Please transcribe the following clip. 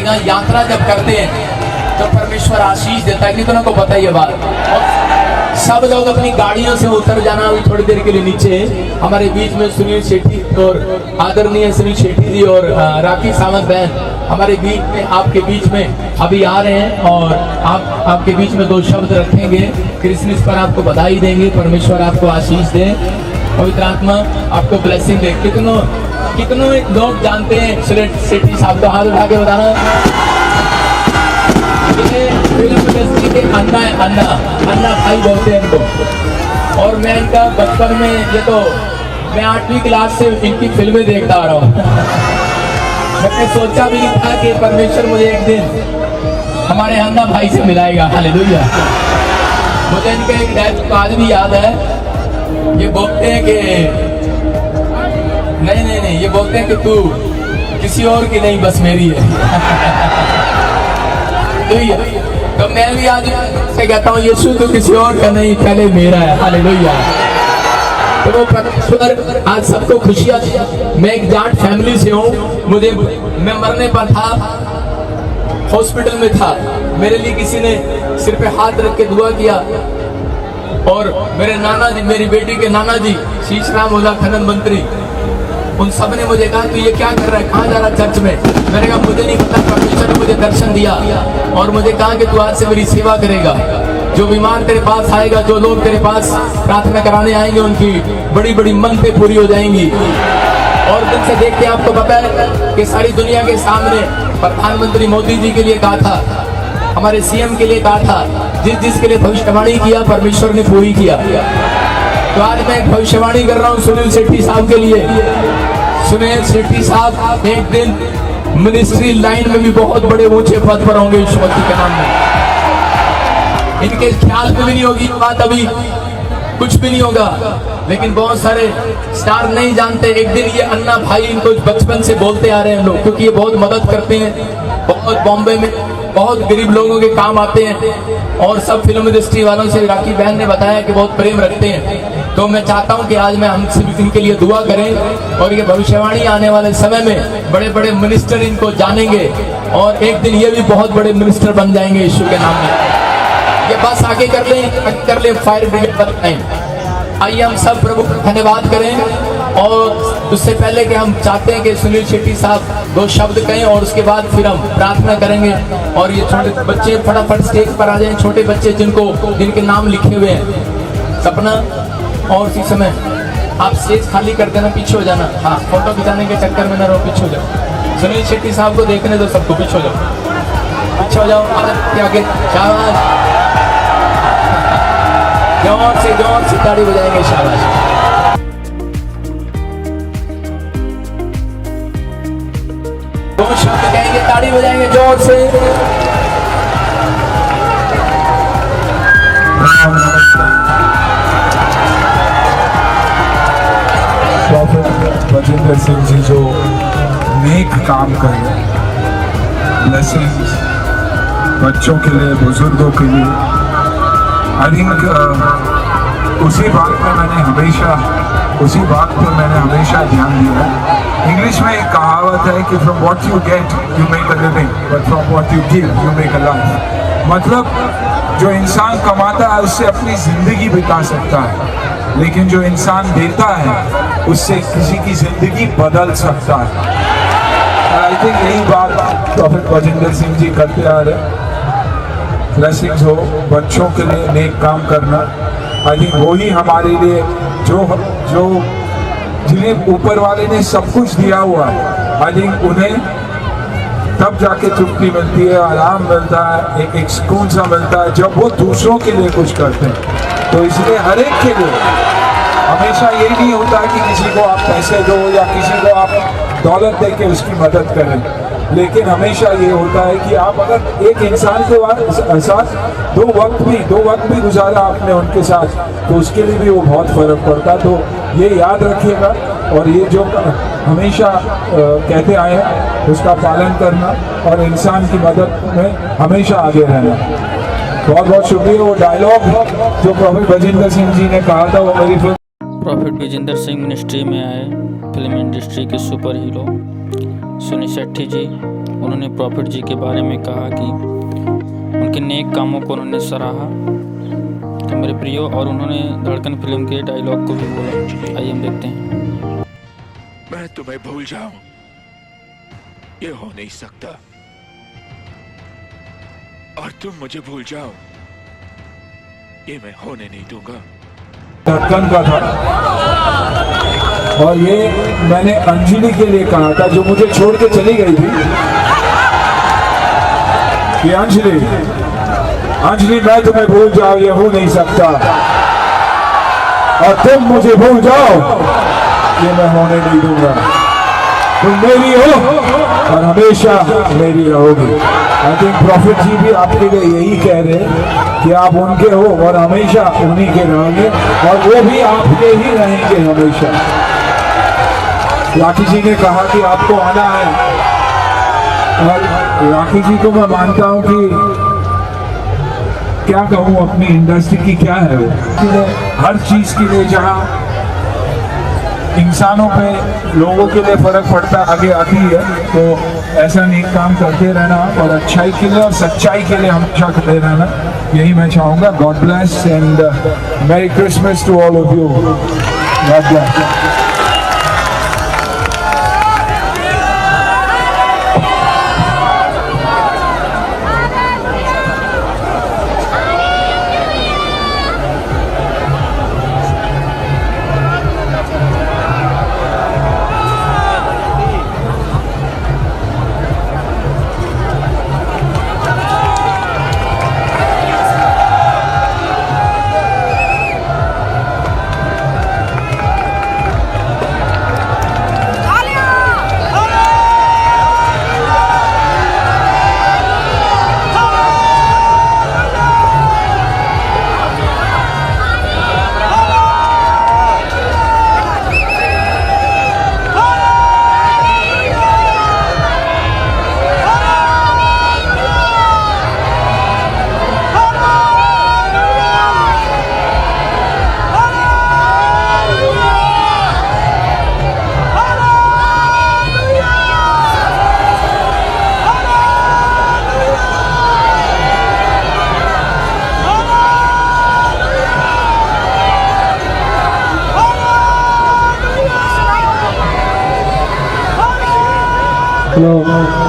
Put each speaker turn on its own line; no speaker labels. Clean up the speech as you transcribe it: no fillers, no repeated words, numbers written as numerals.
करेगा। यात्रा जब करते हैं तो परमेश्वर आशीष देता है, कितनों को पता है ये बात। और सब लोग अपनी गाड़ियों से उतर जाना अभी थोड़ी देर के लिए नीचे। हमारे बीच में सुनील शेट्टी और आदरणीय सुनील शेट्टी जी और राखी सावंत बहन हमारे बीच में, आपके बीच में अभी आ रहे हैं और आपके बीच में 2 शब्द रखेंगे। क्रिसमस पर आपको बधाई देंगे, परमेश्वर आपको आशीष दे, पवित्र आत्मा आपको ब्लेसिंग दे। कितनों लोग जानते हैं शेट्टी साहब को? हाथ उठा के बताना। फिल्म इंडस्ट्री के अन्ना भाई बोलते हैं इनको। और मैं इनका बचपन में, ये तो मैं 8वीं क्लास से इनकी फिल्में देखता आ रहा हूँ। मैंने सोचा भी नहीं था कि परमेश्वर मुझे एक दिन हमारे अन्ना भाई से मिलाएगा। हालेलुया। मुझे इनका एक डायलॉग आज भी याद है। ये बोलते हैं कि नहीं, ये बोलते हैं कि तू किसी और की नहीं, बस मेरी है। तो मैं भी आज से कहता हूँ, यीशु तो किसी और का नहीं, पहले मेरा है। हालेलुया। तो वो परमेश्वर आज सबको खुशियाँ। मैं एक जाट फैमिली से हूँ। मैं मरने पर था, हॉस्पिटल में था, मेरे लिए किसी ने सिर पे हाथ रख के दुआ किया। और मेरे नाना जी, मेरी बेटी के नाना जी शीश राम ओझा खनन मंत्री, उन सब ने मुझे कहा, तू ये क्या कर रहा है, कहाँ जा रहा है चर्च में? मैंने कहा मुझे नहीं पता, परमेश्वर ने मुझे दर्शन दिया और मुझे कहा कि तू आज से मेरी सेवा करेगा। जो बीमार तेरे पास आएगा, जो लोग तेरे पास प्रार्थना कराने आएंगे, उनकी बड़ी बड़ी मनतें पूरी हो जाएंगी। और दिन से देखते आपको पता है कि सारी दुनिया के सामने प्रधानमंत्री मोदी जी के लिए कहा था, हमारे सीएम के लिए कहा था, जिसके लिए भविष्यवाणी किया परमेश्वर ने पूरी किया। तो आज मैं भविष्यवाणी कर रहा हूँ सुनील शेट्टी साहब के लिए। सुनील शेट्टी साहब एक दिन मिनिस्ट्री लाइन में भी बहुत बड़े ऊंचे पद पर होंगे यीशु मसीह के नाम में। इनके ख्याल में भी नहीं होगी बात, अभी कुछ भी नहीं होगा, लेकिन बहुत सारे स्टार नहीं जानते। एक दिन ये अन्ना भाई इनको बचपन से बोलते आ रहे हैं लोग, क्योंकि ये बहुत मदद करते हैं, बहुत बॉम्बे में बहुत गरीब लोगों के काम आते हैं। और सब फिल्म इंडस्ट्री वालों से राखी बहन ने बताया कि बहुत प्रेम रखते हैं। तो मैं चाहता हूं कि आज मैं हम सभी इनके लिए दुआ करें और ये भविष्यवाणी आने वाले समय में बड़े बड़े मिनिस्टर इनको जानेंगे और एक दिन ये भी बहुत बड़े मिनिस्टर बन जाएंगे यीशु के नाम में। ये बस आगे कर ले फायर ब्रिगेड बनाएं। आइए हम सब प्रभु का धन्यवाद करें। और उससे पहले कि हम चाहते हैं कि सुनील शेट्टी साहब 2 शब्द कहें और उसके बाद फिर हम प्रार्थना करेंगे। और ये छोटे बच्चे फटाफट स्टेज पर आ जाएं, छोटे बच्चे जिनके नाम लिखे हुए हैं। सपना और इसी समय आप स्टेज खाली कर देना, पीछे हो जाना। हाँ, फोटो खिंचाने के चक्कर में न रहो, पीछे हो जाओ। सुनील शेट्टी साहब को देखने दो सबको, पीछे हो जाओ, पीछे हो जाओ। आगे शाबाश, जोर से ताड़ी बजाएंगे। शाबाश। शब्द कहेंगे, ताड़ी बजाएंगे जोर से।
प्रॉफेट बजिंदर सिंह जी जो नेक काम कर रहे हैं, ब्लेसिंग्स बच्चों के लिए, बुजुर्गों के लिए। आई थिंक उसी बात पर मैंने हमेशा ध्यान दिया है। इंग्लिश में एक कहावत है कि from what you get you make a living, but from what you give you make a life. मतलब जो इंसान कमाता है उससे अपनी जिंदगी बिता सकता है, लेकिन जो इंसान देता है उससे किसी की जिंदगी बदल सकता है। आई थिंक यही बात प्रॉफेट बजिंदर सिंह जी करते आ रहे। ब्लेसिंग्स हो बच्चों के लिए नेक काम करना। आई थिंक वही हमारे लिए जो जिन्हें ऊपर वाले ने सब कुछ दिया हुआ है, आई थिंक उन्हें तब जाके तृप्ति मिलती है, आराम मिलता है, एक सुकून सा मिलता है जब वो दूसरों के लिए कुछ करते हैं। तो इसलिए हर एक के लिए हमेशा ये नहीं होता कि किसी को आप पैसे दो या किसी को आप दौलत दे के उसकी मदद करें, लेकिन हमेशा ये होता है कि आप अगर एक इंसान के साथ दो वक्त भी गुजारा आपने उनके साथ, तो उसके लिए भी वो बहुत फर्क पड़ता। तो ये याद रखिएगा और ये जो हमेशा कहते आए हैं उसका पालन करना और इंसान की मदद में हमेशा आगे रहना। बहुत बहुत शुक्रिया। वो डायलॉग जो प्रॉफेट बजिंदर सिंह जी ने कहा था वो मेरी फिल्म
प्रॉफेट विजेंद्र सिंह मिनिस्ट्री में आए फिल्म इंडस्ट्री के सुपर हीरो सुनील शेट्टी जी उन्होंने प्रॉफिट जी के बारे में कहा कि उनके नेक कामों को उन्होंने सराहा तो मेरे प्रियो, और उन्होंने धड़कन फिल्म के डायलॉग को भी बोला। आइए हम देखते हैं।
मैं तुम्हें भूल जाऊं, ये हो नहीं सकता, और तुम मुझे भूल जाओ, ये मैं होने नहीं दूंगा।
धड़कन का था, और ये मैंने अंजलि के लिए कहा था जो मुझे छोड़ के चली गई थी कि अंजलि मैं तुम्हें भूल जाओ, ये हो नहीं सकता, और तुम मुझे भूल जाओ, ये मैं होने नहीं दूंगा। तुम मेरी हो और हमेशा मेरी रहोगी। आई थिंक प्रॉफिट जी भी आपके लिए यही कह रहे हैं कि आप उनके हो और हमेशा उन्हीं के रहोगे, और वो भी आपके ही रहेंगे हमेशा। राखी जी ने कहा कि आपको आना है, और राखी जी को मैं मानता हूं कि क्या कहूं, अपनी इंडस्ट्री की क्या है वो, हर चीज के लिए जहां इंसानों पे, लोगों के लिए फर्क पड़ता आगे आती है, तो ऐसा नेक काम करते रहना और अच्छाई के लिए और सच्चाई के लिए हमेशा करते रहना, यही मैं चाहूंगा। God bless and merry Christmas to all of you. God bless. Hello.